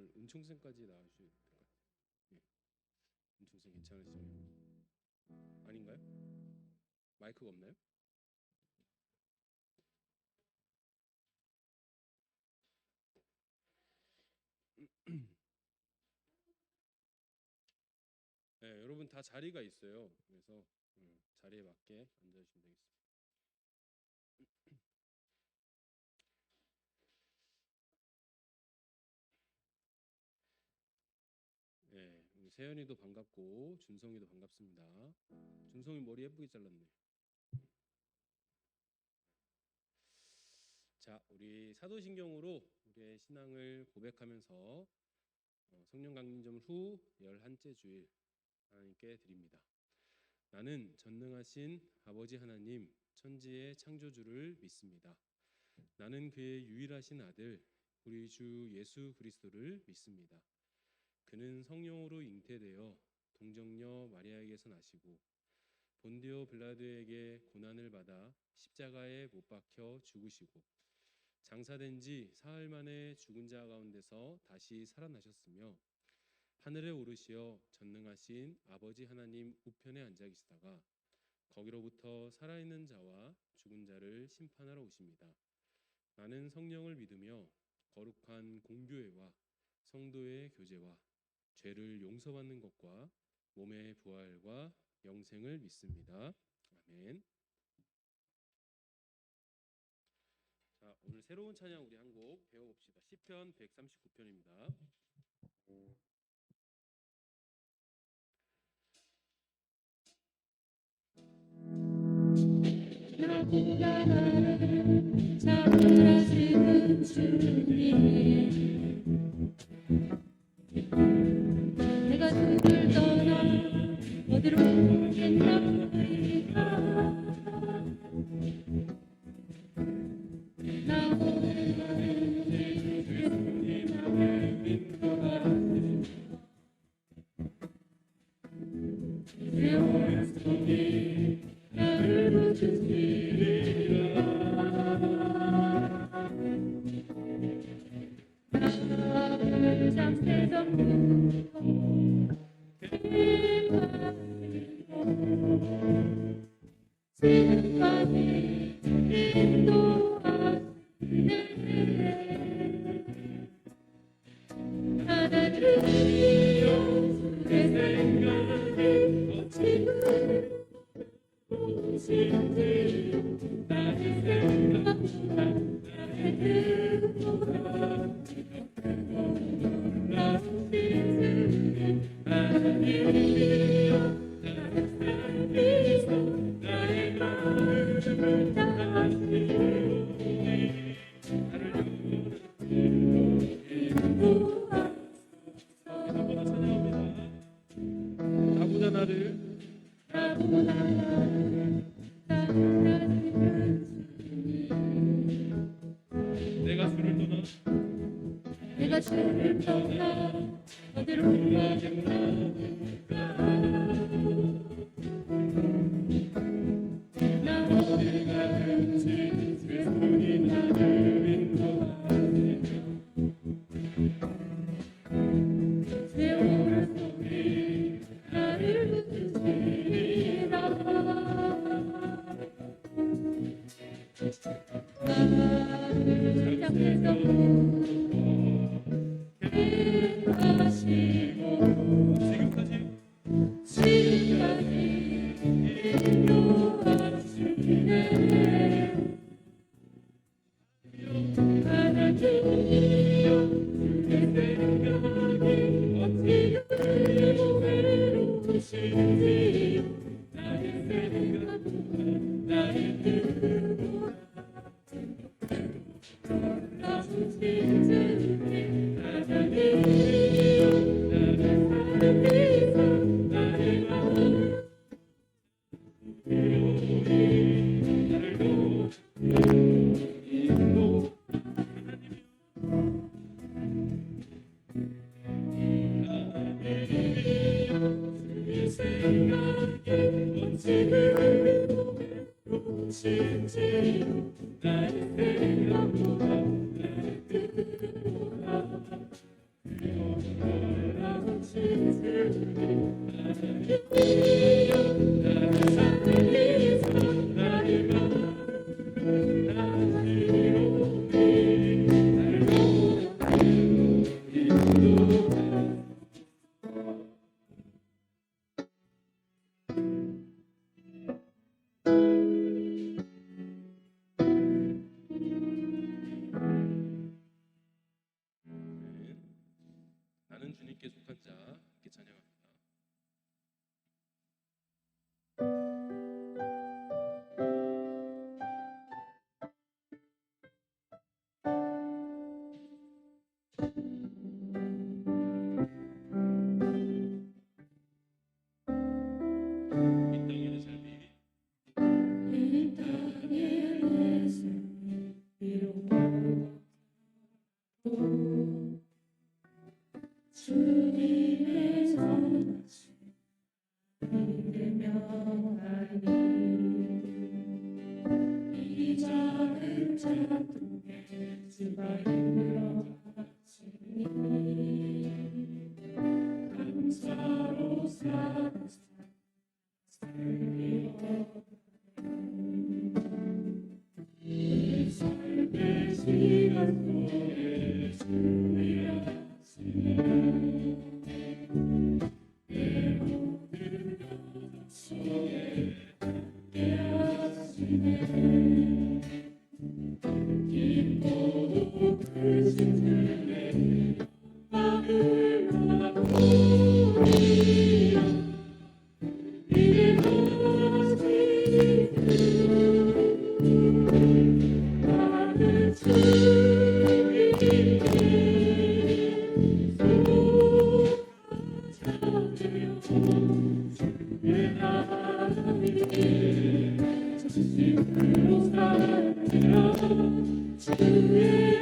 오늘 은총생까지 나와주셔야 될까요? 예. 은총생 괜찮으시면 아닌가요? 마이크가 없나요? 네, 여러분 다 자리가 있어요. 그래서 자리에 맞게 앉아주시면 되겠습니다. 네, 세연이도 반갑고 준성이도 반갑습니다. 준성이 머리 예쁘게 잘랐네. 자, 우리 사도신경으로 우리의 신앙을 고백하면서 성령 강림절 후 11째 주일 하나님께 드립니다. 나는 전능하신 아버지 하나님 천지의 창조주를 믿습니다. 나는 그의 유일하신 아들 우리 주 예수 그리스도를 믿습니다. 그는 성령으로 잉태되어 동정녀 마리아에게서 나시고 본디오 빌라도에게 고난을 받아 십자가에 못 박혀 죽으시고 장사된 지 사흘 만에 죽은 자 가운데서 다시 살아나셨으며 하늘에 오르시어 전능하신 아버지 하나님 우편에 앉아 계시다가 거기로부터 살아있는 자와 죽은 자를 심판하러 오십니다. 나는 성령을 믿으며 거룩한 공교회와 성도의 교제와 죄를 용서받는 것과 몸의 부활과 영생을 믿습니다. 아멘. 자, 오늘 새로운 찬양 우리 한 곡 배워봅시다. 시편 139편입니다. 나보다 나를 잡으라시는 주님 내가 주를 떠나 어디로 가겠나이까 나 오늘 가는 길 주님 나를 믿고 가는 세월 속에 나를 붙으시리라 나를 창세전부터 지금까지 인도하시네 하나님이여 주의 생각이 어찌 오신지 나의 생각보다 나의 뜻보다 놀라우신 하나님이여 나의 삶에서 나의 마음을 다하시오니 나를 인도하소서. 나보다 찬양합니다. 나보다 나를 내가 주를 떠나 어디로 가겠나이까 나 어디 가든지 주 손이 나를 인도하시며 세월 속에 나를 붙으시리라 나를 창세전부터 지금까지 인도하시네 하나님이여 주의 생각이 어찌 그리고 외로우신지요 나의 생각보다 나의 뜻보다 놀라우신 주님 하나님이여 나를 살리사 나의 마음 주의 생각에 어찌 그리고 외로우신지요 나의 생각보다 나의 뜻보다 나는 주님께 속한 자 이렇게 찬양합니다. 이 땅의 내 삶이 주님의 선하심 믿으며 가니 이 작은 자동에 주가 일어나시니 감사로 사는 이 삶의 시간 속에 주의하시네 내 모든 여정 속에 함께하시네 기뻐도 크신 주의 영광을 나누리라 나는 주님께 속하자되어 주의 나라를 진심으로 살리라 주의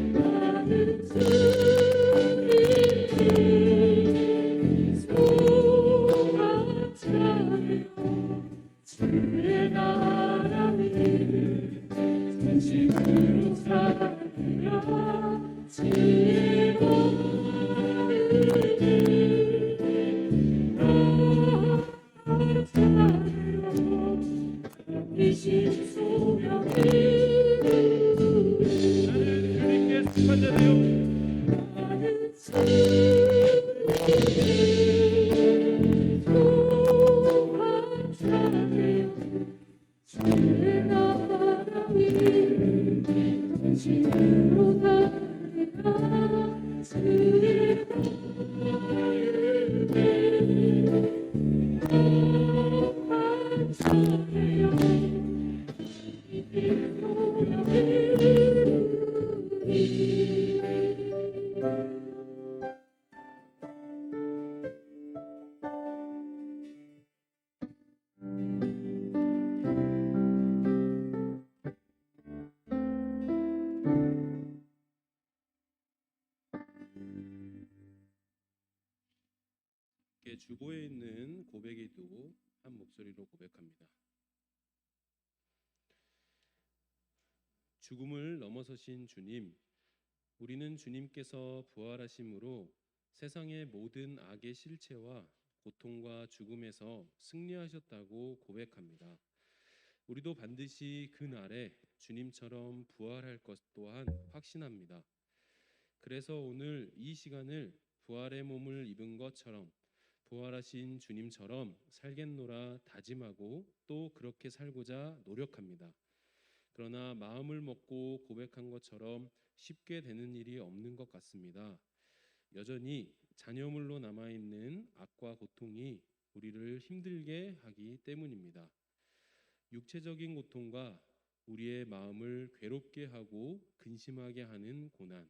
나를 찾으려 주의 나라를 진심으로 살리라 주의 나라를 나타내어 이신 소명이 나는 주님께 속한 자되어 나는 주의 나라 위에 진심으로 달리라 주의 나라를 감사해요 이 우리의 주보에 있는 고백에도 한 목소리로 고백합니다. 죽음을 넘어서신 주님, 우리는 주님께서 부활하심으로 세상의 모든 악의 실체와 고통과 죽음에서 승리하셨다고 고백합니다. 우리도 반드시 그 날에 주님처럼 부활할 것 또한 확신합니다. 그래서 오늘 이 시간을 부활의 몸을 입은 것처럼 부활하신 주님처럼 살겠노라 다짐하고 또 그렇게 살고자 노력합니다. 그러나 마음을 먹고 고백한 것처럼 쉽게 되는 일이 없는 것 같습니다. 여전히 잔여물로 남아있는 악과 고통이 우리를 힘들게 하기 때문입니다. 육체적인 고통과 우리의 마음을 괴롭게 하고 근심하게 하는 고난,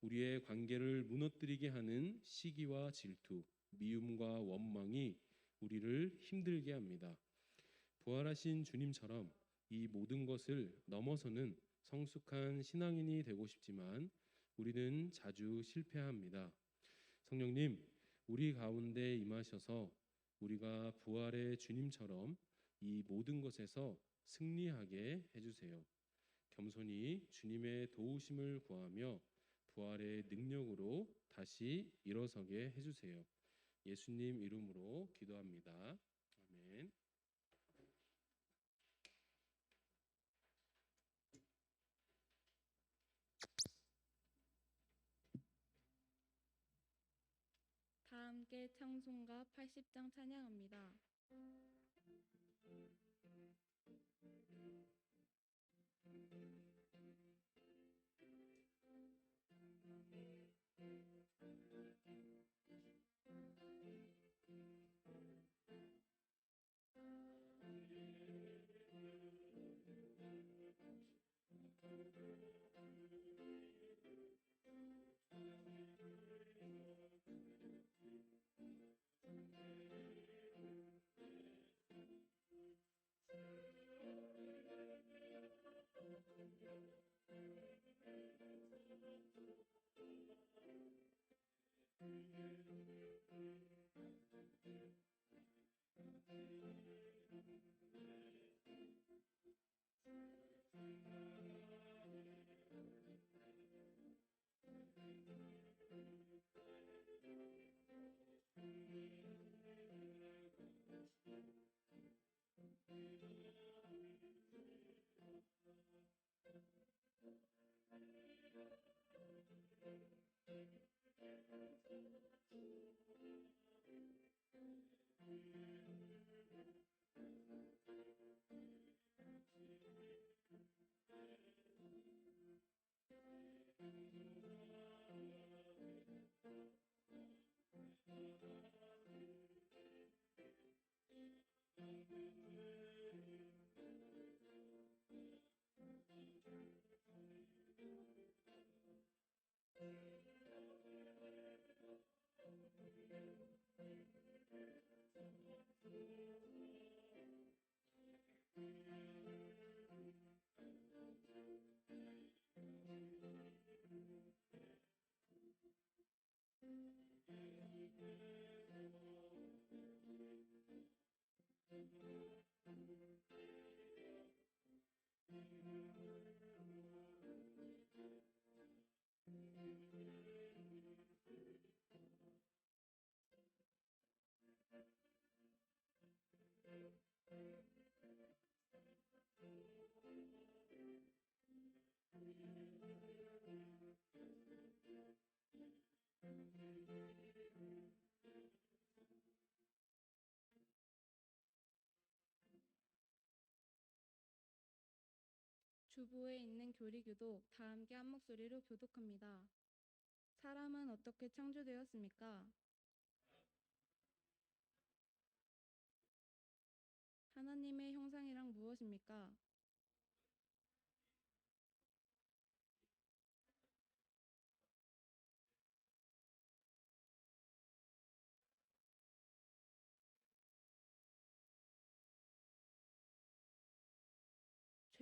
우리의 관계를 무너뜨리게 하는 시기와 질투, 미움과 원망이 우리를 힘들게 합니다. 부활하신 주님처럼 이 모든 것을 넘어서는 성숙한 신앙인이 되고 싶지만 우리는 자주 실패합니다. 성령님, 우리 가운데 임하셔서 우리가 부활의 주님처럼 이 모든 것에서 승리하게 해주세요. 겸손히 주님의 도우심을 구하며 부활의 능력으로 다시 일어서게 해주세요. 예수님 이름으로 기도합니다. 아멘. 다 함께 찬송가 80장 찬양합니다. 주보에 있는 교리교독 다 함께 한 목소리로 교독합니다. 사람은 어떻게 창조되었습니까? 하나님의 형상이란 무엇입니까?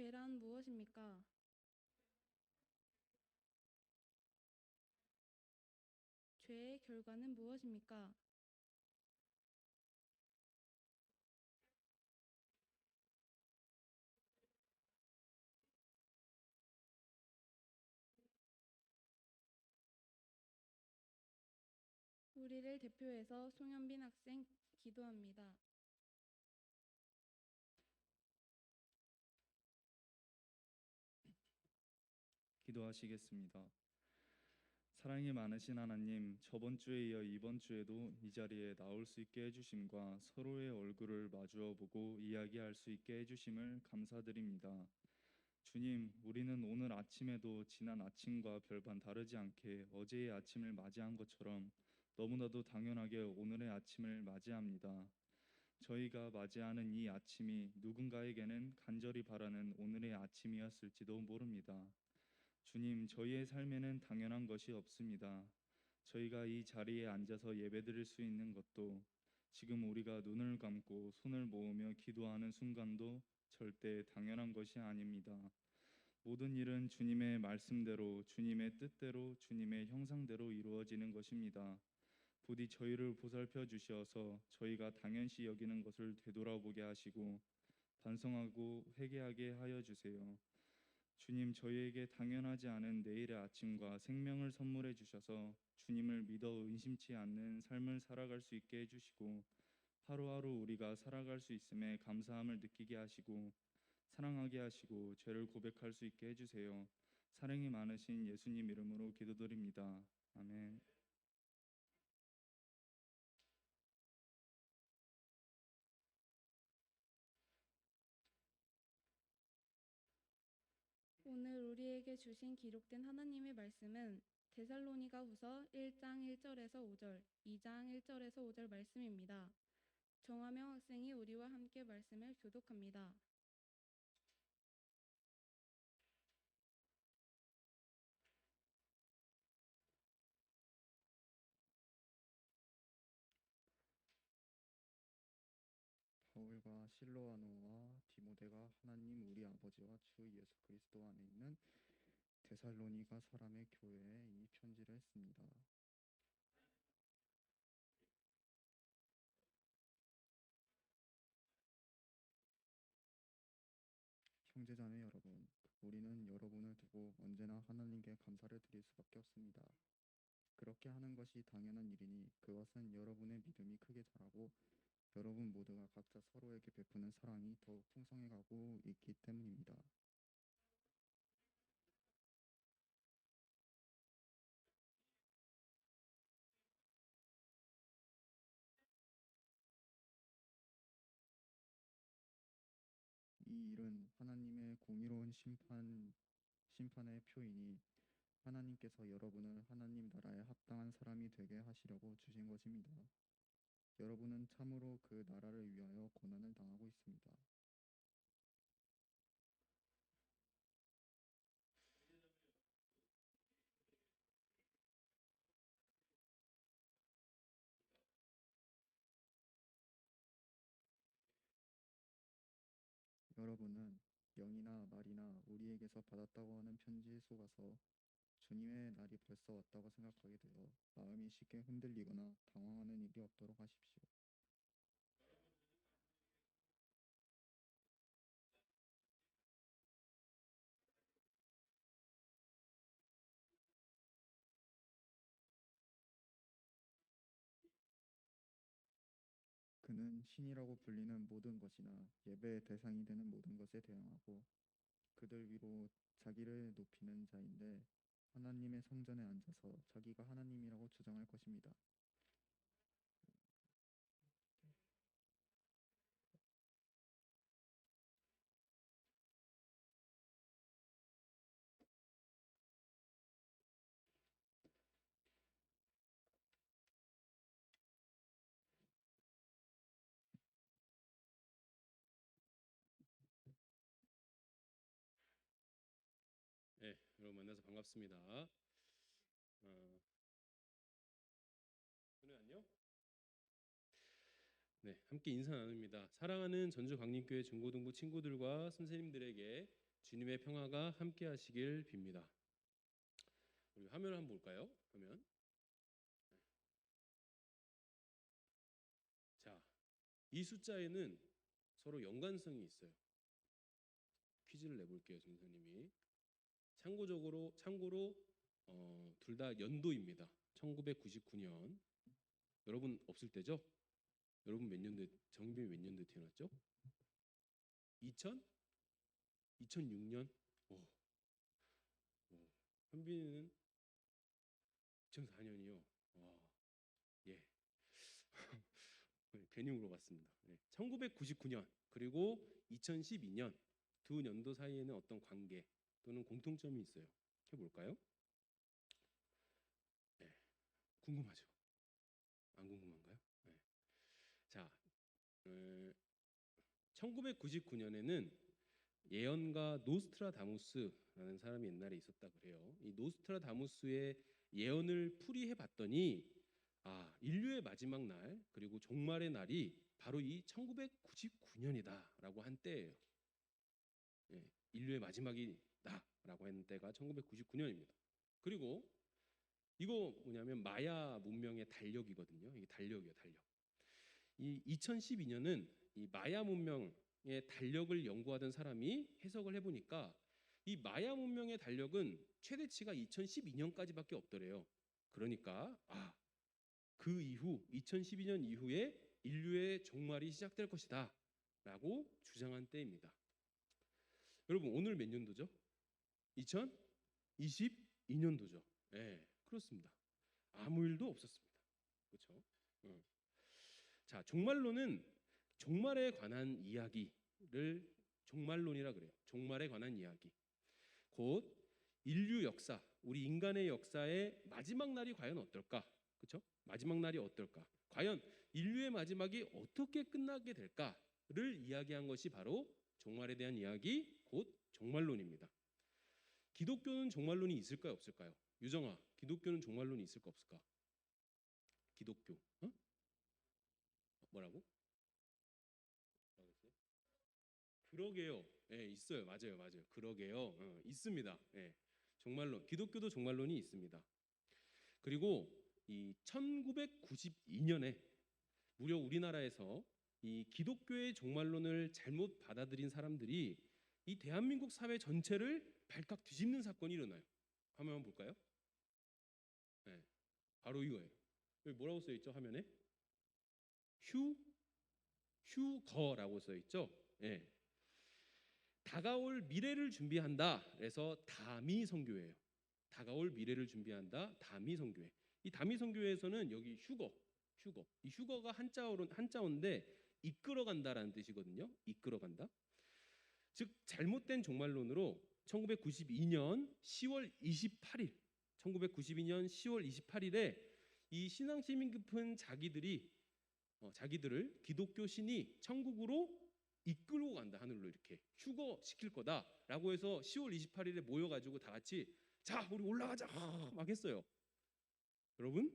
죄란 무엇입니까? 죄의 결과는 무엇입니까? 우리를 대표해서 송현빈 학생 기도합니다. 기도하시겠습니다. 사랑이 많으신 하나님, 저번 주에 이어 이번 주에도 이 자리에 나올 수 있게 해주심과 서로의 얼굴을 마주어 보고 이야기할 수 있게 해주심을 감사드립니다. 주님, 우리는 오늘 아침에도 지난 아침과 별반 다르지 않게 어제의 아침을 맞이한 것처럼 너무나도 당연하게 오늘의 아침을 맞이합니다. 저희가 맞이하는 이 아침이 누군가에게는 간절히 바라는 오늘의 아침이었을지도 모릅니다. 주님, 저희의 삶에는 당연한 것이 없습니다. 저희가 이 자리에 앉아서 예배드릴 수 있는 것도, 지금 우리가 눈을 감고 손을 모으며 기도하는 순간도 절대 당연한 것이 아닙니다. 모든 일은 주님의 말씀대로, 주님의 뜻대로, 주님의 형상대로 이루어지는 것입니다. 부디 저희를 보살펴 주시어서 저희가 당연시 여기는 것을 되돌아보게 하시고 반성하고 회개하게 하여 주세요. 주님, 저희에게 당연하지 않은 내일의 아침과 생명을 선물해 주셔서 주님을 믿어 의심치 않는 삶을 살아갈 수 있게 해주시고 하루하루 우리가 살아갈 수 있음에 감사함을 느끼게 하시고 사랑하게 하시고 죄를 고백할 수 있게 해주세요. 사랑이 많으신 예수님 이름으로 기도드립니다. 아멘. 오늘 우리에게 주신 기록된 하나님의 말씀은 데살로니가후서 1장 1절에서 5절, 2장 1절에서 5절 말씀입니다. 정화명 학생이 우리와 함께 말씀을 교독합니다. 바울과 실로아노와 디모데가 하나님 우리 아버지와 주 예수 그리스도 안에 있는 데살로니가 사람의 교회에 이 편지를 했습니다. 형제자매 여러분, 우리는 여러분을 두고 언제나 하나님께 감사를 드릴 수밖에 없습니다. 그렇게 하는 것이 당연한 일이니 그것은 여러분의 믿음이 크게 자라고 여러분 모두가 각자 서로에게 베푸는 사랑이 더욱 풍성해가고 있기 때문입니다. 이 일은 하나님의 공의로운 심판의 표이니 하나님께서 여러분을 하나님 나라에 합당한 사람이 되게 하시려고 주신 것입니다. 여러분은 참으로 그 나라를 위하여 고난을 당하고 있습니다. 여러분은 영이나 말이나 우리에게서 받았다고 하는 편지에 속아서 주님의 날이 벌써 왔다고 생각하게 되어 마음이 쉽게 흔들리거나 당황하는 일이 없도록 하십시오. 그는 신이라고 불리는 모든 것이나 예배의 대상이 되는 모든 것에 대항하고 그들 위로 자기를 높이는 자인데 하나님의 성전에 앉아서 자기가 하나님이라고 주장할 것입니다. 네, 여러분 만나서 반갑습니다. 오늘 안녕. 네, 함께 인사 나눕니다. 사랑하는 전주 강림교회 중고등부 친구들과 선생님들에게 주님의 평화가 함께 하시길 빕니다. 우리 화면을 한번 볼까요? 화면. 자, 이 숫자에는 서로 연관성이 있어요. 퀴즈를 내볼게요, 선생님이. 참고로 둘 다 연도입니다. 1999년. 여러분 없을 때죠? 여러분 몇 년도에 정빈이 몇 년도에 태어났죠? 2000? 2006년? 오, 현빈이는 2004년이요. 와, 예. 괜히 물어봤습니다. 1999년 그리고 2012년 두 년도 사이에는 어떤 관계 또는 공통점이 있어요. 해볼까요? 네, 궁금하죠? 안 궁금한가요? 네. 자, 1999년에는 예언가 노스트라다무스라는 사람이 옛날에 있었다 그래요. 이 노스트라다무스의 예언을 풀이해 봤더니 인류의 마지막 날 그리고 종말의 날이 바로 이 1999년이다라고 한 때예요. 인류의 마지막이다라고 했는 때가 1999년입니다. 그리고 이거 뭐냐면 마야 문명의 달력이거든요. 이게 달력이에요, 달력. 이 2012년은 이 마야 문명의 달력을 연구하던 사람이 해석을 해보니까 이 마야 문명의 달력은 최대치가 2012년까지밖에 없더래요. 그러니까 그 이후 2012년 이후에 인류의 종말이 시작될 것이다 라고 주장한 때입니다. 여러분 오늘 몇 년도죠? 2022년도죠. 네, 그렇습니다. 아무 일도 없었습니다. 그렇죠? 자, 종말론은 종말에 관한 이야기를 종말론이라 그래요. 종말에 관한 이야기. 곧 인류 역사, 우리 인간의 역사의 마지막 날이 과연 어떨까? 그렇죠? 마지막 날이 어떨까? 과연 인류의 마지막이 어떻게 끝나게 될까를 이야기한 것이 바로 종말에 대한 이야기, 곧 종말론입니다. 기독교는 종말론이 있을까요, 없을까요? 유정아, 기독교는 종말론이 있을까 없을까? 기독교, 뭐라고? 그러게요. 예, 있어요. 맞아요, 맞아요. 그러게요. 있습니다. 예, 종말론, 기독교도 종말론이 있습니다. 그리고 이 1992년에 무려 우리나라에서 이 기독교의 종말론을 잘못 받아들인 사람들이 이 대한민국 사회 전체를 발칵 뒤집는 사건이 일어나요. 한번 볼까요? 네, 바로 이거예요. 여기 뭐라고 써 있죠? 화면에 휴거라고 써 있죠. 네. 다가올 미래를 준비한다. 그래서 다미 선교회예요. 다가올 미래를 준비한다. 다미 선교회. 이 다미 선교회에서는 여기 휴거. 이 휴거가 한자어인데 이끌어간다라는 뜻이거든요. 이끌어간다. 즉 잘못된 종말론으로 1992년 10월 28일 1992년 10월 28일에 이 신앙심이 깊은 자기들을 기독교 신이 천국으로 이끌고 간다. 하늘로 이렇게 휴거시킬 거다라고 해서 10월 28일에 모여가지고 다 같이 자 우리 올라가자 막 했어요. 여러분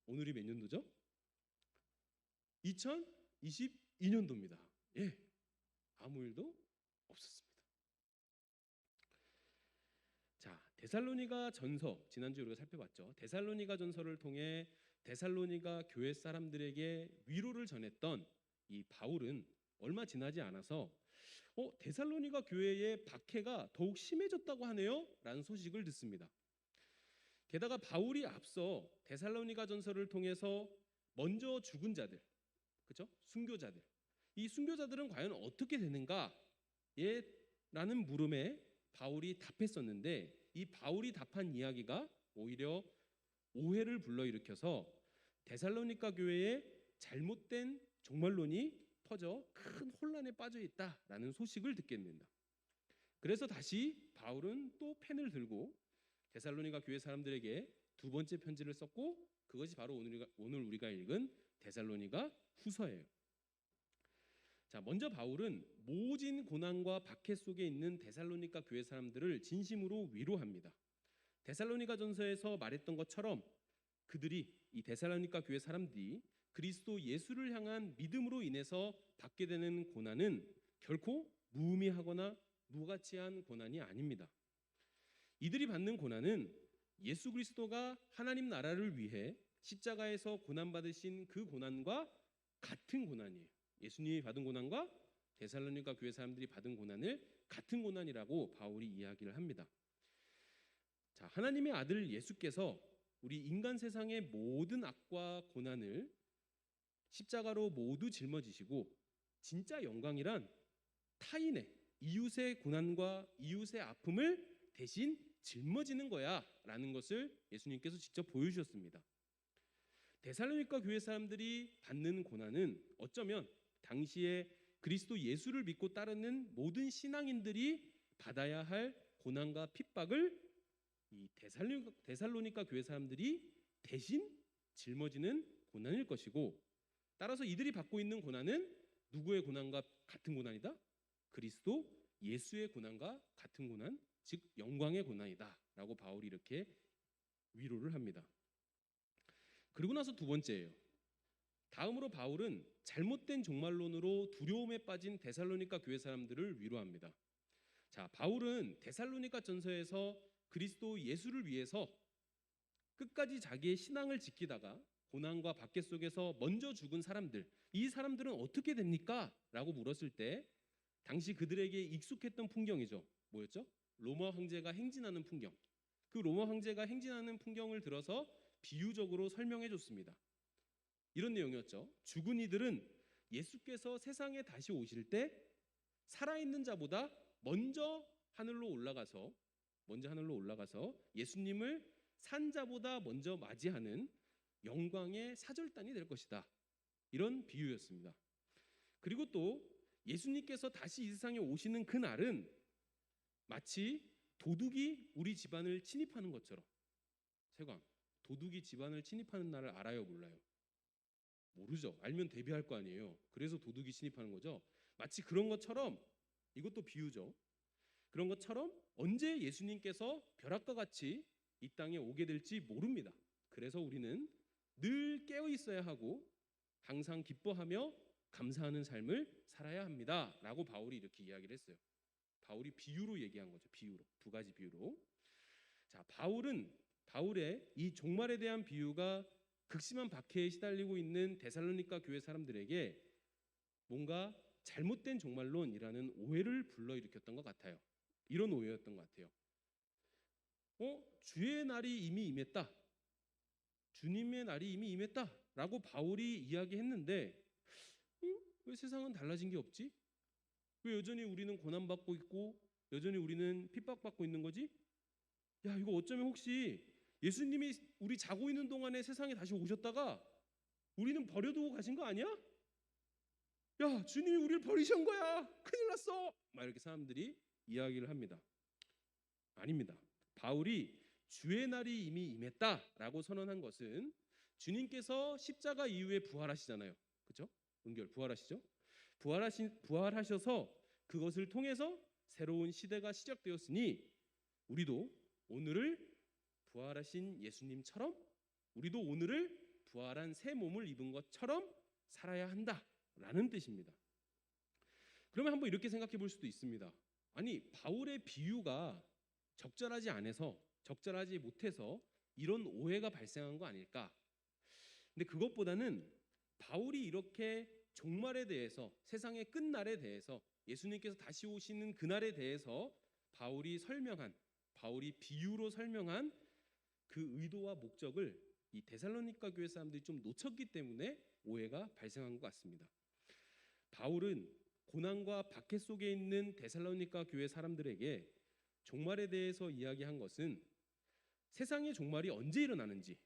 오늘이 몇 년도죠? 2022년도입니다. 예, 아무 일도 없었습니다. 자, 데살로니가 전서 지난주에 우리가 살펴봤죠. 데살로니가 전서를 통해 데살로니가 교회 사람들에게 위로를 전했던 이 바울은 얼마 지나지 않아서 데살로니가 교회의 박해가 더욱 심해졌다고 하네요 라는 소식을 듣습니다. 게다가 바울이 앞서 데살로니가 전서를 통해서 먼저 죽은 자들, 그렇죠? 순교자들, 이 순교자들은 과연 어떻게 되는가에 라는 물음에 바울이 답했었는데 이 바울이 답한 이야기가 오히려 오해를 불러일으켜서 데살로니가 교회에 잘못된 종말론이 퍼져 큰 혼란에 빠져 있다라는 소식을 듣게 됩니다. 그래서 다시 바울은 또 펜을 들고 데살로니가 교회 사람들에게 두 번째 편지를 썼고 그것이 바로 오늘 우리가 읽은 데살로니가 후서예요. 자, 먼저 바울은 모진 고난과 박해 속에 있는 데살로니가 교회 사람들을 진심으로 위로합니다. 데살로니가 전서에서 말했던 것처럼 그들이 이 데살로니가 교회 사람들이 그리스도 예수를 향한 믿음으로 인해서 받게 되는 고난은 결코 무의미하거나 무가치한 고난이 아닙니다. 이들이 받는 고난은 예수 그리스도가 하나님 나라를 위해 십자가에서 고난받으신 그 고난과 같은 고난이에요. 예수님이 받은 고난과 데살로니가 교회 사람들이 받은 고난을 같은 고난이라고 바울이 이야기를 합니다. 자, 하나님의 아들 예수께서 우리 인간 세상의 모든 악과 고난을 십자가로 모두 짊어지시고 진짜 영광이란 타인의 이웃의 고난과 이웃의 아픔을 대신 짊어지는 거야라는 것을 예수님께서 직접 보여주셨습니다. 데살로니가 교회 사람들이 받는 고난은 어쩌면 당시에 그리스도 예수를 믿고 따르는 모든 신앙인들이 받아야 할 고난과 핍박을 이 데살로니가 교회 사람들이 대신 짊어지는 고난일 것이고, 따라서 이들이 받고 있는 고난은 누구의 고난과 같은 고난이다? 그리스도 예수의 고난과 같은 고난, 즉 영광의 고난이다라고 바울이 이렇게 위로를 합니다. 그리고 나서 두 번째예요. 다음으로 바울은 잘못된 종말론으로 두려움에 빠진 데살로니가 교회 사람들을 위로합니다. 자, 바울은 데살로니가 전서에서 그리스도 예수를 위해서 끝까지 자기의 신앙을 지키다가 고난과 박해 속에서 먼저 죽은 사람들, 이 사람들은 어떻게 됩니까? 라고 물었을 때 당시 그들에게 익숙했던 풍경이죠. 뭐였죠? 로마 황제가 행진하는 풍경. 그 로마 황제가 행진하는 풍경을 들어서 비유적으로 설명해 줬습니다. 이런 내용이었죠. 죽은 이들은 예수께서 세상에 다시 오실 때 살아있는 자보다 먼저 하늘로 올라가서 예수님을 산 자보다 먼저 맞이하는 영광의 사절단이 될 것이다. 이런 비유였습니다. 그리고 또 예수님께서 다시 이 세상에 오시는 그날은 마치 도둑이 우리 집안을 침입하는 것처럼, 세광, 도둑이 집안을 침입하는 날을 알아요, 몰라요? 모르죠. 알면 대비할 거 아니에요. 그래서 도둑이 침입하는 거죠. 마치 그런 것처럼, 이것도 비유죠. 그런 것처럼 언제 예수님께서 벼락과 같이 이 땅에 오게 될지 모릅니다. 그래서 우리는 늘 깨어 있어야 하고 항상 기뻐하며 감사하는 삶을 살아야 합니다. 라고 바울이 이렇게 이야기를 했어요. 바울이 비유로 얘기한 거죠. 비유로. 두 가지 비유로. 자, 바울의 이 종말에 대한 비유가 극심한 박해에 시달리고 있는 데살로니가 교회 사람들에게 뭔가 잘못된 종말론이라는 오해를 불러일으켰던 것 같아요. 이런 오해였던 것 같아요. 주의 날이 이미 임했다. 주님의 날이 이미 임했다라고 바울이 이야기했는데 왜 세상은 달라진 게 없지? 왜 여전히 우리는 고난받고 있고 여전히 우리는 핍박받고 있는 거지? 야, 이거 어쩌면 혹시 예수님이 우리 자고 있는 동안에 세상에 다시 오셨다가 우리는 버려두고 가신 거 아니야? 야, 주님이 우리를 버리신 거야. 큰일 났어. 막 이렇게 사람들이 이야기를 합니다. 아닙니다. 바울이 주의 날이 이미 임했다라고 선언한 것은 주님께서 십자가 이후에 부활하시잖아요. 그렇죠? 은결 부활하시죠? 부활하셔서 그것을 통해서 새로운 시대가 시작되었으니 우리도 오늘을 부활하신 예수님처럼 우리도 오늘을 부활한 새 몸을 입은 것처럼 살아야 한다라는 뜻입니다. 그러면 한번 이렇게 생각해 볼 수도 있습니다. 아니, 바울의 비유가 적절하지 못해서 이런 오해가 발생한 거 아닐까? 근데 그것보다는 바울이 이렇게 종말에 대해서, 세상의 끝날에 대해서, 예수님께서 다시 오시는 그날에 대해서 바울이 비유로 설명한 그 의도와 목적을 이 데살로니가 교회 사람들이 좀 놓쳤기 때문에 오해가 발생한 것 같습니다. 바울은 고난과 박해 속에 있는 데살로니가 교회 사람들에게 종말에 대해서 이야기한 것은 세상의 종말이 언제 일어나는지,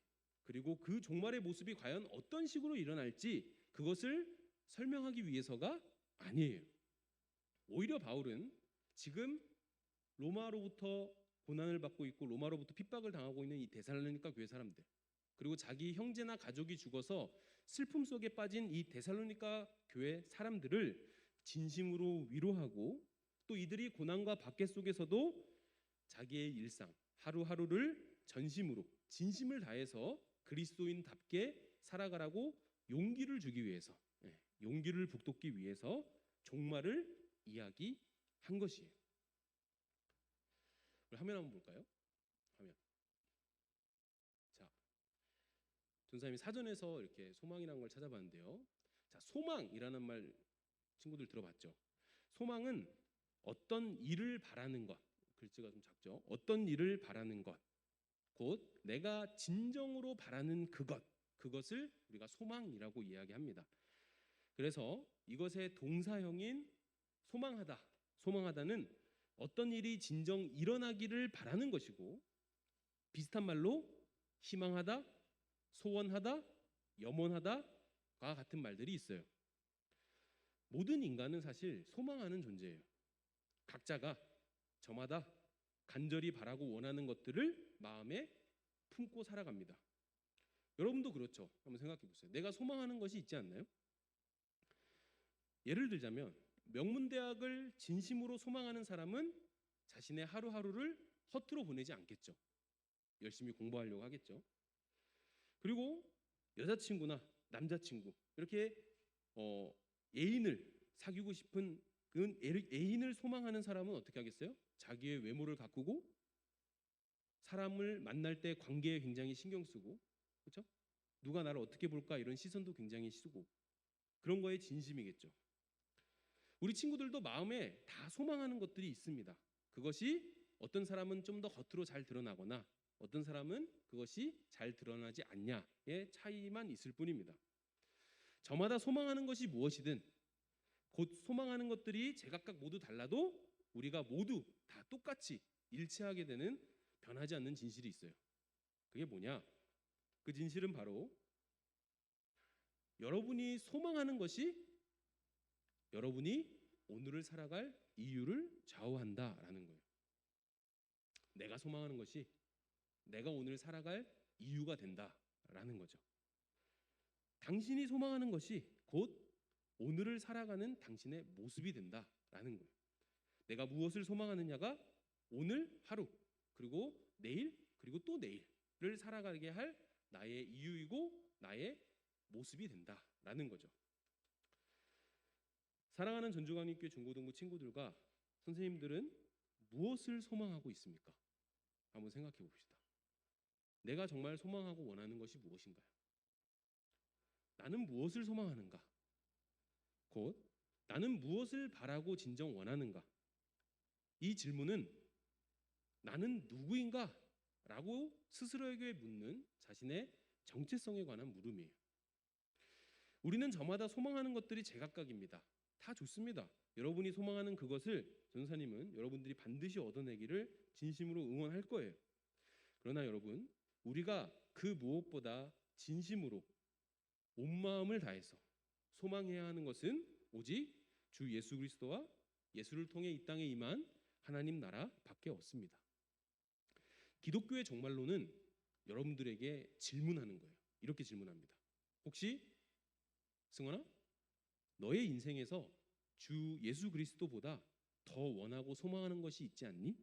그리고 그 종말의 모습이 과연 어떤 식으로 일어날지 그것을 설명하기 위해서가 아니에요. 오히려 바울은 지금 로마로부터 고난을 받고 있고 로마로부터 핍박을 당하고 있는 이 데살로니가 교회 사람들, 그리고 자기 형제나 가족이 죽어서 슬픔 속에 빠진 이 데살로니가 교회 사람들을 진심으로 위로하고, 또 이들이 고난과 박해 속에서도 자기의 일상 하루하루를 전심으로 진심을 다해서 그리스도인답게 살아가라고 용기를 주기 위해서, 용기를 북돋기 위해서 종말을 이야기한 것이에요. 화면 한번 볼까요? 화면. 자, 전사님이 사전에서 이렇게 소망이라는 걸 찾아봤는데요. 자, 소망이라는 말 친구들 들어봤죠? 소망은 어떤 일을 바라는 것, 글자가 좀 작죠? 어떤 일을 바라는 것, 곧 내가 진정으로 바라는 그것을 우리가 소망이라고 이야기합니다. 그래서 이것의 동사형인 소망하다, 소망하다는 어떤 일이 진정 일어나기를 바라는 것이고, 비슷한 말로 희망하다, 소원하다, 염원하다와 같은 말들이 있어요. 모든 인간은 사실 소망하는 존재예요. 각자가 저마다 간절히 바라고 원하는 것들을 마음에 품고 살아갑니다. 여러분도 그렇죠? 한번 생각해 보세요. 내가 소망하는 것이 있지 않나요? 예를 들자면 명문대학을 진심으로 소망하는 사람은 자신의 하루하루를 허투루 보내지 않겠죠. 열심히 공부하려고 하겠죠. 그리고 여자친구나 남자친구 이렇게 애인을 사귀고 싶은 그 애인을 소망하는 사람은 어떻게 하겠어요? 자기의 외모를 가꾸고 사람을 만날 때 관계에 굉장히 신경 쓰고, 그렇죠? 누가 나를 어떻게 볼까 이런 시선도 굉장히 쓰고, 그런 거에 진심이겠죠. 우리 친구들도 마음에 다 소망하는 것들이 있습니다. 그것이 어떤 사람은 좀 더 겉으로 잘 드러나거나 어떤 사람은 그것이 잘 드러나지 않냐의 차이만 있을 뿐입니다. 저마다 소망하는 것이 무엇이든 곧 소망하는 것들이 제각각 모두 달라도 우리가 모두 다 똑같이 일치하게 되는 변하지 않는 진실이 있어요. 그게 뭐냐? 그 진실은 바로 여러분이 소망하는 것이 여러분이 오늘을 살아갈 이유를 좌우한다라는 거예요. 내가 소망하는 것이 내가 오늘 살아갈 이유가 된다라는 거죠. 당신이 소망하는 것이 곧 오늘을 살아가는 당신의 모습이 된다라는 거예요. 내가 무엇을 소망하느냐가 오늘 하루, 그리고 내일, 그리고 또 내일을 살아가게 할 나의 이유이고 나의 모습이 된다라는 거죠. 사랑하는 전주광립교회 중고등부 친구들과 선생님들은 무엇을 소망하고 있습니까? 한번 생각해 봅시다. 내가 정말 소망하고 원하는 것이 무엇인가요? 나는 무엇을 소망하는가? 곧 나는 무엇을 바라고 진정 원하는가? 이 질문은 나는 누구인가? 라고 스스로에게 묻는 자신의 정체성에 관한 물음이에요. 우리는 저마다 소망하는 것들이 제각각입니다. 다 좋습니다. 여러분이 소망하는 그것을 전사님은 여러분들이 반드시 얻어내기를 진심으로 응원할 거예요. 그러나 여러분, 우리가 그 무엇보다 진심으로 온 마음을 다해서 소망해야 하는 것은 오직 주 예수 그리스도와 예수를 통해 이 땅에 임한 하나님 나라밖에 없습니다. 기독교의 종말론은 여러분들에게 질문하는 거예요. 이렇게 질문합니다. 혹시 승원아, 너의 인생에서 주 예수 그리스도보다 더 원하고 소망하는 것이 있지 않니?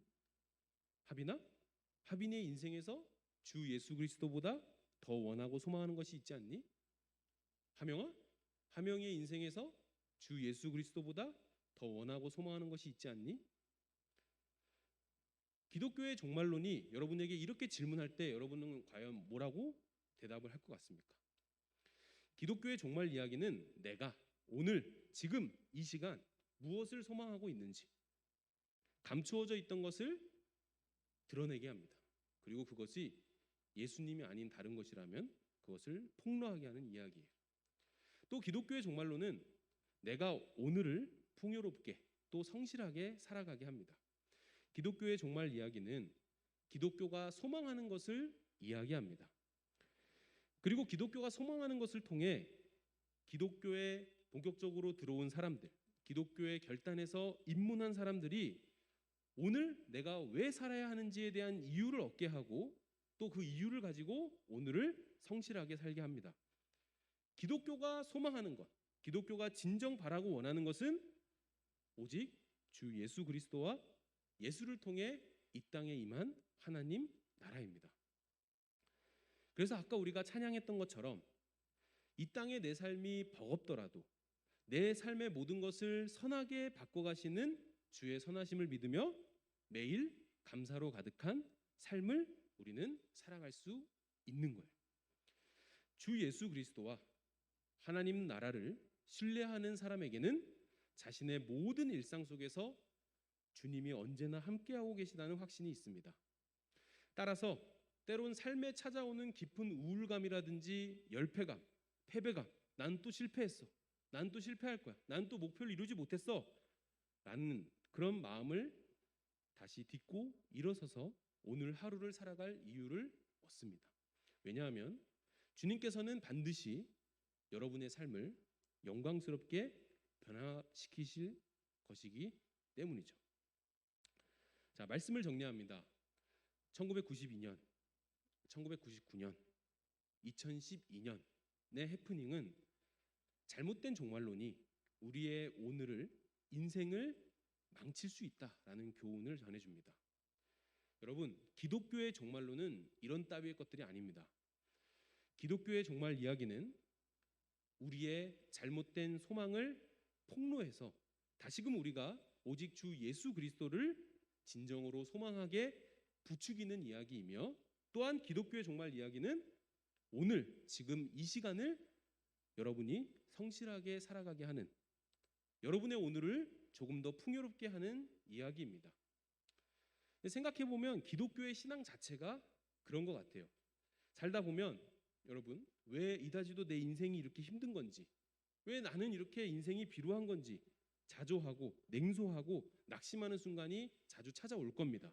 하빈아, 하빈의 인생에서 주 예수 그리스도보다 더 원하고 소망하는 것이 있지 않니? 하명아, 하명의 인생에서 주 예수 그리스도보다 더 원하고 소망하는 것이 있지 않니? 기독교의 종말론이 여러분에게 이렇게 질문할 때 여러분은 과연 뭐라고 대답을 할 것 같습니까? 기독교의 종말 이야기는 내가 오늘 지금 이 시간 무엇을 소망하고 있는지 감추어져 있던 것을 드러내게 합니다. 그리고 그것이 예수님이 아닌 다른 것이라면 그것을 폭로하게 하는 이야기예요. 또 기독교의 종말론은 내가 오늘을 풍요롭게 또 성실하게 살아가게 합니다. 기독교의 종말 이야기는 기독교가 소망하는 것을 이야기합니다. 그리고 기독교가 소망하는 것을 통해 기독교에 본격적으로 들어온 사람들, 기독교에 결단해서 입문한 사람들이 오늘 내가 왜 살아야 하는지에 대한 이유를 얻게 하고 또 그 이유를 가지고 오늘을 성실하게 살게 합니다. 기독교가 소망하는 것, 기독교가 진정 바라고 원하는 것은 오직 주 예수 그리스도와 예수를 통해 이 땅에 임한 하나님 나라입니다. 그래서 아까 우리가 찬양했던 것처럼 이 땅의 내 삶이 버겁더라도 내 삶의 모든 것을 선하게 바꿔가시는 주의 선하심을 믿으며 매일 감사로 가득한 삶을 우리는 살아갈 수 있는 거예요. 주 예수 그리스도와 하나님 나라를 신뢰하는 사람에게는 자신의 모든 일상 속에서 주님이 언제나 함께하고 계시다는 확신이 있습니다. 따라서 때론 삶에 찾아오는 깊은 우울감이라든지 열패감, 패배감, 난 또 실패했어. 난 또 실패할 거야. 난 또 목표를 이루지 못했어. 라는 그런 마음을 다시 딛고 일어서서 오늘 하루를 살아갈 이유를 얻습니다. 왜냐하면 주님께서는 반드시 여러분의 삶을 영광스럽게 변화시키실 것이기 때문이죠. 자, 말씀을 정리합니다. 1992년, 1999년, 2012년의 해프닝은 잘못된 종말론이 우리의 오늘을 인생을 망칠 수 있다라는 교훈을 전해줍니다. 여러분, 기독교의 종말론은 이런 따위의 것들이 아닙니다. 기독교의 종말 이야기는 우리의 잘못된 소망을 폭로해서 다시금 우리가 오직 주 예수 그리스도를 진정으로 소망하게 부추기는 이야기이며, 또한 기독교의 종말 이야기는 오늘 지금 이 시간을 여러분이 성실하게 살아가게 하는, 여러분의 오늘을 조금 더 풍요롭게 하는 이야기입니다. 생각해 보면 기독교의 신앙 자체가 그런 것 같아요. 살다 보면 여러분, 왜 이다지도 내 인생이 이렇게 힘든 건지, 왜 나는 이렇게 인생이 비루한 건지 자조하고 냉소하고 낙심하는 순간이 자주 찾아올 겁니다.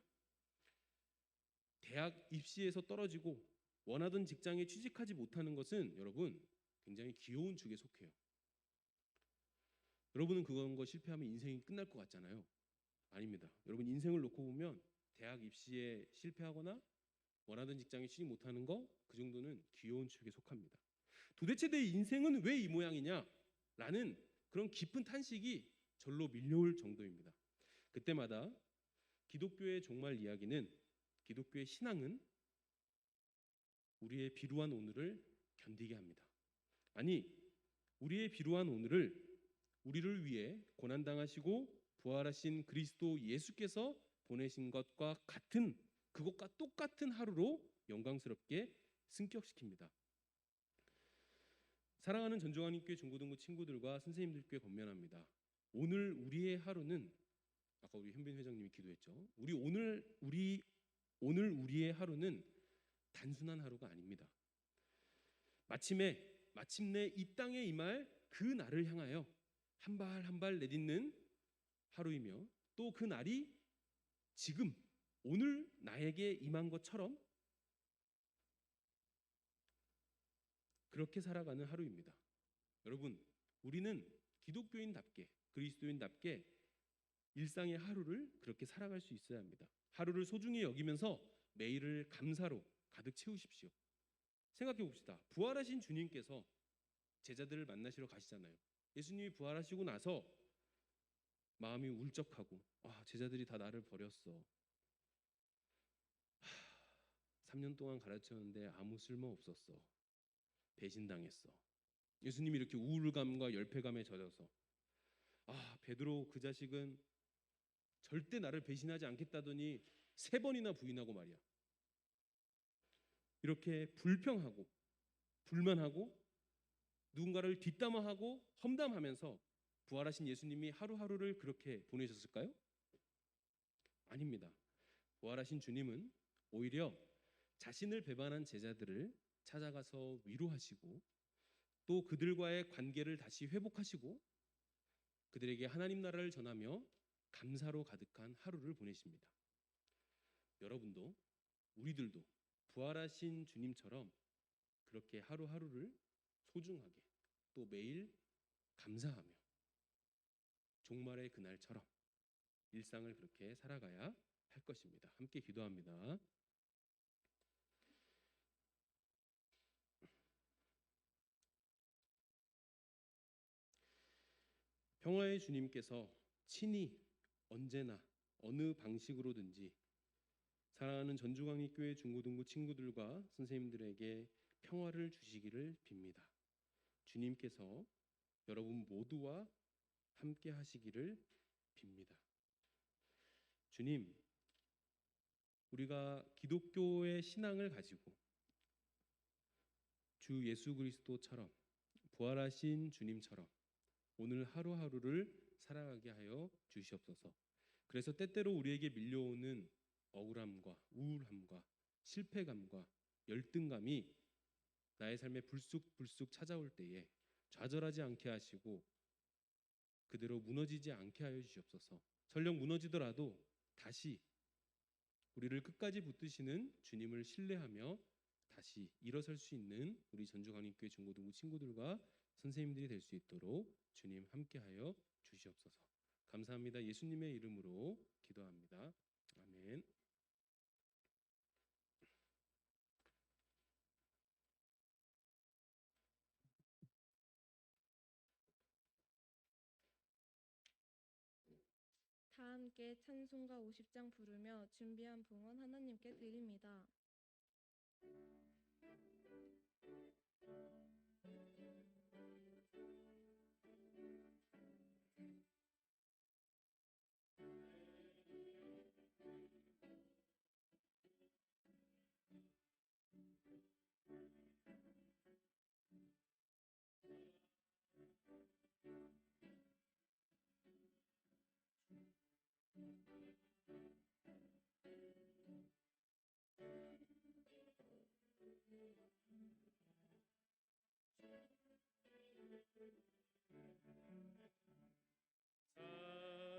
대학 입시에서 떨어지고 원하던 직장에 취직하지 못하는 것은 여러분 굉장히 귀여운 축에 속해요. 여러분은 그런 거 실패하면 인생이 끝날 것 같잖아요. 아닙니다. 여러분 인생을 놓고 보면 대학 입시에 실패하거나 원하던 직장에 취직 못하는 거, 그 정도는 귀여운 축에 속합니다. 도대체 내 인생은 왜 이 모양이냐? 라는 그런 깊은 탄식이 절로 밀려올 정도입니다. 그때마다 기독교의 종말 이야기는, 기독교의 신앙은 우리의 비루한 오늘을 견디게 합니다. 아니, 우리의 비루한 오늘을 우리를 위해 고난당하시고 부활하신 그리스도 예수께서 보내신 것과 같은, 그것과 똑같은 하루로 영광스럽게 승격시킵니다. 사랑하는 전종환님께 중고등부 친구들과 선생님들께 권면합니다. 오늘 우리의 하루는, 아까 우리 현빈 회장님이 기도했죠. 오늘 우리의 하루는 단순한 하루가 아닙니다. 마침내 이 땅에 임할 그 날을 향하여 한 발 한 발 내딛는 하루이며, 또 그 날이 지금 오늘 나에게 임한 것처럼 그렇게 살아가는 하루입니다. 여러분, 우리는 기독교인답게, 그리스도인답게 일상의 하루를 그렇게 살아갈 수 있어야 합니다. 하루를 소중히 여기면서 매일을 감사로 가득 채우십시오. 생각해 봅시다. 부활하신 주님께서 제자들을 만나시러 가시잖아요. 예수님이 부활하시고 나서 마음이 울적하고, 제자들이 다 나를 버렸어. 3년 동안 가르쳤는데 아무 쓸모 없었어. 배신당했어. 예수님이 이렇게 우울감과 열패감에 젖어서, 베드로 그 자식은 절대 나를 배신하지 않겠다더니 3번이나 부인하고 말이야. 이렇게 불평하고 불만하고 누군가를 뒷담화하고 험담하면서 부활하신 예수님이 하루하루를 그렇게 보내셨을까요? 아닙니다. 부활하신 주님은 오히려 자신을 배반한 제자들을 찾아가서 위로하시고, 또 그들과의 관계를 다시 회복하시고 그들에게 하나님 나라를 전하며 감사로 가득한 하루를 보내십니다. 여러분도, 우리들도 부활하신 주님처럼 그렇게 하루하루를 소중하게, 또 매일 감사하며 종말의 그날처럼 일상을 그렇게 살아가야 할 것입니다. 함께 기도합니다. 평화의 주님께서 친히 언제나 어느 방식으로든지 사랑하는 전주광립교회 중고등부 친구들과 선생님들에게 평화를 주시기를 빕니다. 주님께서 여러분 모두와 함께 하시기를 빕니다. 주님, 우리가 기독교의 신앙을 가지고 주 예수 그리스도처럼, 부활하신 주님처럼 오늘 하루하루를 살아가게 하여 주시옵소서. 그래서 때때로 우리에게 밀려오는 억울함과 우울함과 실패감과 열등감이 나의 삶에 불쑥불쑥 찾아올 때에 좌절하지 않게 하시고 그대로 무너지지 않게 하여 주시옵소서. 설령 무너지더라도 다시 우리를 끝까지 붙드시는 주님을 신뢰하며 다시 일어설 수 있는 우리 전주광림교회 중고등부 친구들과 선생님들이 될 수 있도록 주님 함께하여 주시옵소서. 감사합니다. 예수님의 이름으로 기도합니다. 아멘. 다 함께 찬송가 50장 부르며 준비한 봉헌 하나님께 드립니다.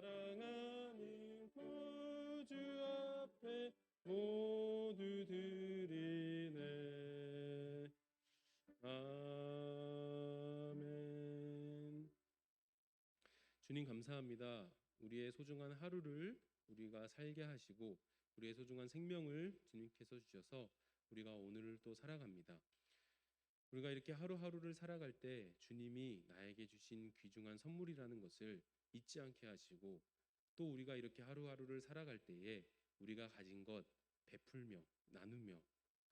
사랑하는 구주 앞에 모두 드리네. 아멘. 주님 감사합니다. 우리의 소중한 하루를 우리가 살게 하시고 우리의 소중한 생명을 주님께서 주셔서 우리가 오늘을 또 살아갑니다. 우리가 이렇게 하루하루를 살아갈 때 주님이 나에게 주신 귀중한 선물이라는 것을 잊지 않게 하시고 또 우리가 이렇게 하루하루를 살아갈 때에 우리가 가진 것 베풀며 나누며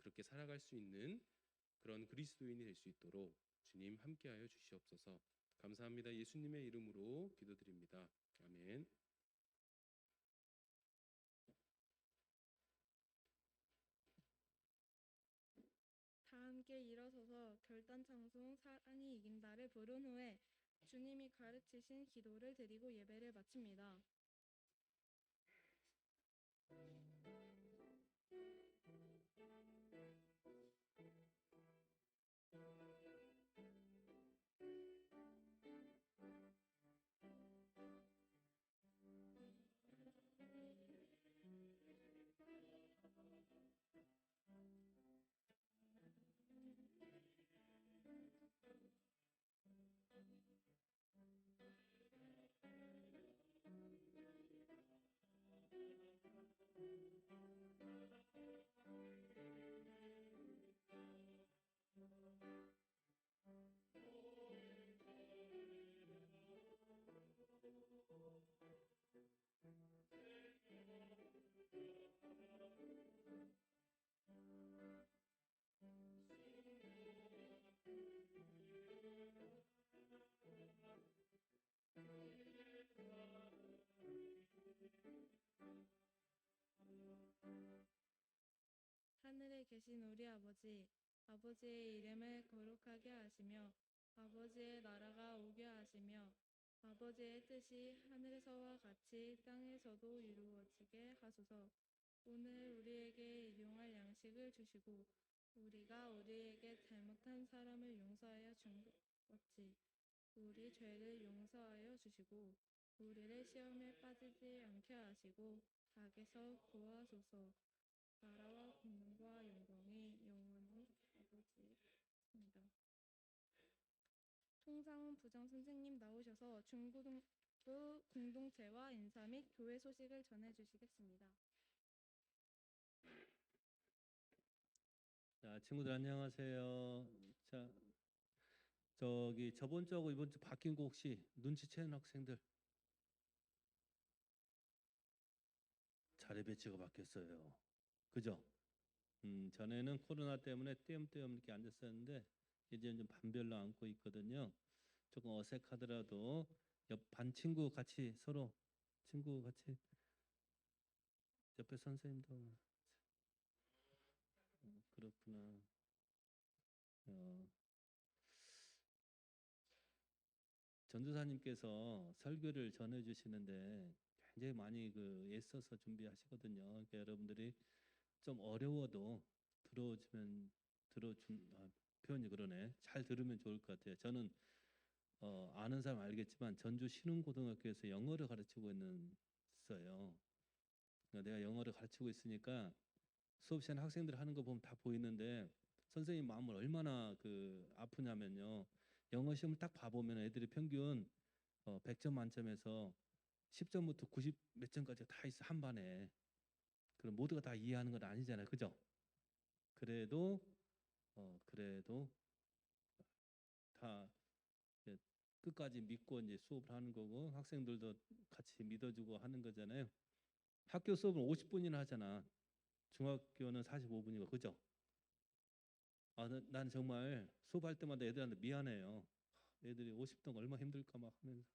그렇게 살아갈 수 있는 그런 그리스도인이 될 수 있도록 주님 함께하여 주시옵소서. 감사합니다. 예수님의 이름으로 기도드립니다. 아멘. 다 함께 일어서서 결단 찬송 사랑이 이긴다를 부른 후에 주님이 가르치신 기도를 드리고 예배를 마칩니다. 하늘에 계신 우리 아버지, 아버지의 이름을 거룩하게 하시며 아버지의 나라가 오게 하시며 아버지의 뜻이 하늘에서와 같이 땅에서도 이루어지게 하소서. 오늘 우리에게 일용할 양식을 주시고 우리가 우리에게 잘못한 사람을 용서하여 준 것 같이 우리 죄를 용서하여 주시고 우리를 시험에 빠지지 않게 하시고 악에서 구하소서. 나라와 권능과 영광이 영원히 아버지입니다. 통상 부장 선생님 나오셔서 중고등부 공동체와 인사 및 교회 소식을 전해주시겠습니다. 자, 친구들 안녕하세요. 자, 저기 저번 주하고 이번 주 바뀐 거 혹시 눈치채는 학생들? 자리 배치가 바뀌었어요. 그죠? 전에는 코로나 때문에 띄엄띄엄 이렇게 앉았었는데 이제는 좀 반별로 앉고 있거든요. 조금 어색하더라도 옆 반 친구 같이 서로 친구 같이 옆에 선생님도 그렇구나. 어, 전도사님께서 설교를 전해주시는데 굉장히 많이 애써서 준비하시거든요. 그러니까 여러분들이 좀 어려워도 표현이 그러네. 잘 들으면 좋을 것 같아요. 저는 아는 사람 알겠지만 전주 신흥고등학교에서 영어를 가르치고 있어요. 그러니까 내가 영어를 가르치고 있으니까 수업 시간에 학생들 하는 거 보면 다 보이는데 선생님 마음을 얼마나 아프냐면요. 영어 시험을 딱 봐보면 애들이 평균 100점 만점에서 10점부터 90 몇 점까지 다 있어 한 반에. 그럼 모두가 다 이해하는 건 아니잖아요, 그죠? 그래도 다 이제 끝까지 믿고 이제 수업을 하는 거고 학생들도 같이 믿어주고 하는 거잖아요. 학교 수업은 50분이나 하잖아. 중학교는 45분이고 그죠? 난 정말 수업할 때마다 애들한테 미안해요. 애들이 50등 얼마 힘들까 막 하면서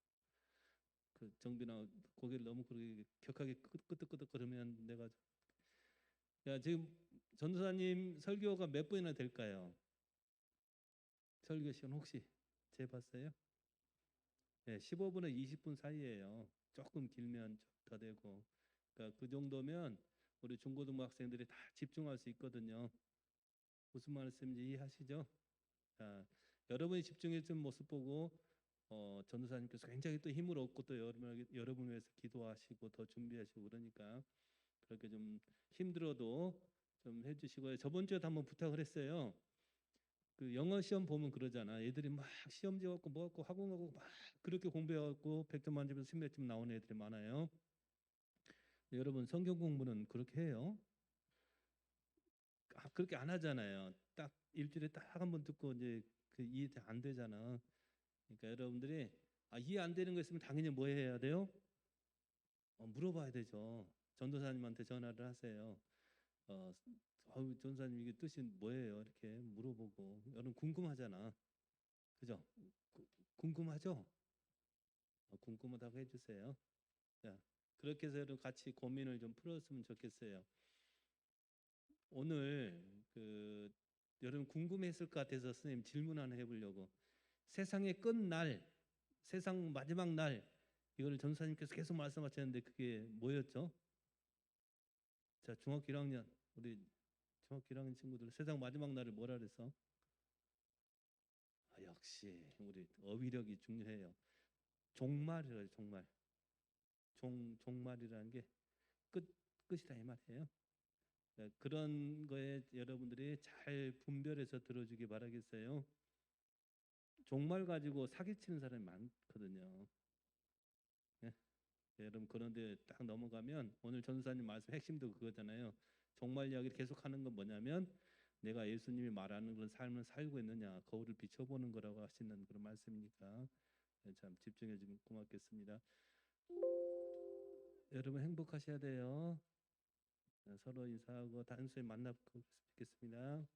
정빈아 고개를 너무 그렇게 격하게 끄덕끄덕 그러면 내가 지금 전도사님 설교가 몇 분이나 될까요? 설교 시간 혹시 재봤어요? 네, 15분에서 20분 사이예요. 조금 길면 좀 더 되고. 그러니까 그 정도면 우리 중고등부 학생들이 다 집중할 수 있거든요. 무슨 말씀인지 이해하시죠? 자, 여러분이 집중했던 모습 보고 전도사님께서 굉장히 또 힘을 얻고 또 여러분 위해서 기도하시고 더 준비하시고 그러니까 그렇게 좀 힘들어도 좀 해주시고요. 저번 주에도 한번 부탁을 했어요. 그 영어 시험 보면 그러잖아. 애들이 막 시험지 갖고 뭐 갖고 학원 가고 막 그렇게 공부해갖고 100점 만점에서 10몇 점 나오는 애들이 많아요. 여러분 성경 공부는 그렇게 해요? 그렇게 안 하잖아요. 딱 일주일에 딱 한 번 듣고 이제 이해 안 되잖아. 그러니까 여러분들이 이해 안 되는 거 있으면 당연히 뭐 해야 돼요? 물어봐야 되죠. 전도사님한테 전화를 하세요. 전도사님 이게 뜻이 뭐예요? 이렇게 물어보고 여러분 궁금하잖아. 그죠? 궁금하죠? 궁금하다고 해주세요. 자, 그렇게 해서 여러분 같이 고민을 좀 풀었으면 좋겠어요. 오늘 여러분 궁금했을 것 같아서 선생님 질문 하나 해보려고. 세상의 끝날, 세상 마지막 날 이거를 전사님께서 계속 말씀하셨는데 그게 뭐였죠? 자, 중학교 1학년 우리 중학교 1학년 친구들 세상 마지막 날을 뭐라 그랬어? 역시 우리 어휘력이 중요해요. 종말이래요. 종말. 종말이라는 게 끝이다 이 말이에요. 그런 거에 여러분들이 잘 분별해서 들어주기 바라겠어요. 종말 가지고 사기치는 사람이 많거든요. 네? 여러분 그런데 딱 넘어가면 오늘 전도사님 말씀 핵심도 그거잖아요. 종말 이야기를 계속하는 건 뭐냐면 내가 예수님이 말하는 그런 삶을 살고 있느냐 거울을 비춰보는 거라고 하시는 그런 말씀이니까 참 집중해 주면 고맙겠습니다. 여러분 행복하셔야 돼요. 서로 인사하고 다음 주에 만나 뵙겠습니다.